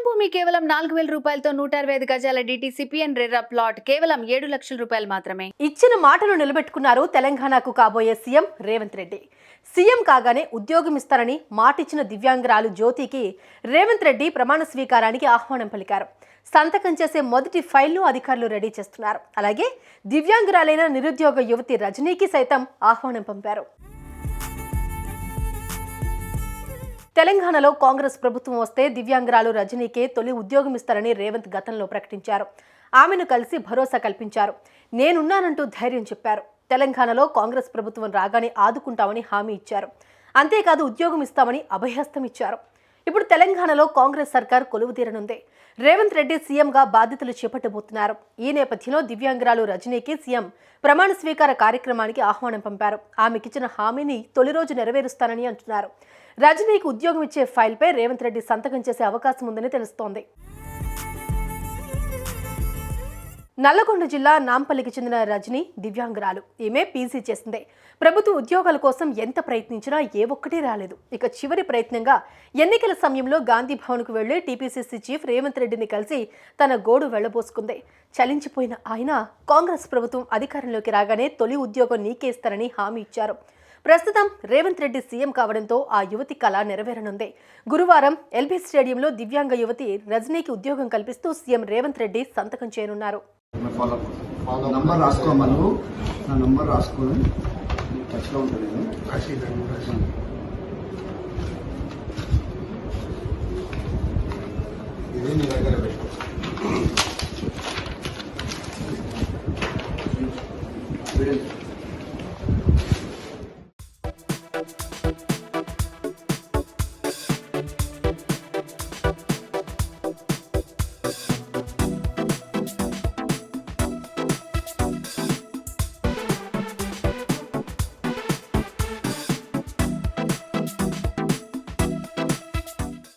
గజం భూమి కేవలం 4,000 రూపాయలతో 165 గజాల డిటిసిపిఎన్ రెర్రా ప్లాట్ కేవలం 7 లక్షల రూపాయలు మాత్రమే. ఇచ్చిన మాటను నిలబెట్టుకున్నారు తెలంగాణకు కాబోయే సీఎం రేవంత్ రెడ్డి. సీఎం కాగానే ఉద్యోగం ఇస్తారని మాటిచ్చిన దివ్యాంగురాలు జ్యోతికి రేవంత్ రెడ్డి ప్రమాణ స్వీకారానికి ఆహ్వానం పలికారు. సంతకం చేసే మొదటి ఫైల్ను అధికారులు రెడీ చేస్తున్నారు. అలాగే దివ్యాంగురాలైన నిరుద్యోగ యువతి రజనీకి సైతం ఆహ్వానం పంపారు. తెలంగాణలో కాంగ్రెస్ ప్రభుత్వం వస్తే దివ్యాంగురాలు రజనీకే తొలి ఉద్యోగం ఇస్తారని రేవంత్ గతంలో ప్రకటించారు. ఆమెను కలిసి భరోసా కల్పించారు. నేనున్నానంటూ ధైర్యం చెప్పారు. తెలంగాణలో కాంగ్రెస్ ప్రభుత్వం రాగానే ఆదుకుంటామని హామీ ఇచ్చారు. అంతేకాదు ఉద్యోగం ఇస్తామని అభయహస్తం ఇచ్చారు. ఇప్పుడు తెలంగాణలో కాంగ్రెస్ సర్కార్ కొలువుదీరనుంది. రేవంత్ రెడ్డి సీఎంగా బాధ్యతలు చేపట్టబోతున్నారు. ఈ నేపథ్యంలో దివ్యాంగురాలు రజనీకి సీఎం ప్రమాణ స్వీకార కార్యక్రమానికి ఆహ్వానం పంపారు. ఆమెకిచ్చిన హామీని తొలి రోజు నెరవేరుస్తానని అంటున్నారు. రజనీకి ఉద్యోగం ఇచ్చే ఫైల్పై రేవంత్ రెడ్డి సంతకం చేసే అవకాశం ఉందని తెలుస్తోంది. నల్లగొండ జిల్లా నాంపల్లికి చెందిన రజనీ దివ్యాంగురాలు. ఈమె పీజీ చేసిందే. ప్రభుత్వ ఉద్యోగాల కోసం ఎంత ప్రయత్నించినా ఏ ఒక్కటి రాలేదు. ఇక చివరి ప్రయత్నంగా ఎన్నికల సమయంలో గాంధీ భవన్కు వెళ్లి టీపీసీసీ చీఫ్ రేవంత్ రెడ్డిని కలిసి తన గోడు వెళ్లబోసుకుంది. చలించిపోయిన ఆయన కాంగ్రెస్ ప్రభుత్వం అధికారంలోకి రాగానే తొలి ఉద్యోగం నీకే ఇస్తారని హామీ ఇచ్చారు. ప్రస్తుతం రేవంత్ రెడ్డి సీఎం కావడంతో ఆ యువతి కళ నెరవేరనుంది. గురువారం ఎల్బీ స్టేడియంలో దివ్యాంగ యువతి రజనీకి ఉద్యోగం కల్పిస్తూ సీఎం రేవంత్ రెడ్డి సంతకం చేయనున్నారు. నంబర్ రాసుకోమను, నా నంబర్ రాసుకొని టచ్లో ఉంటుంది.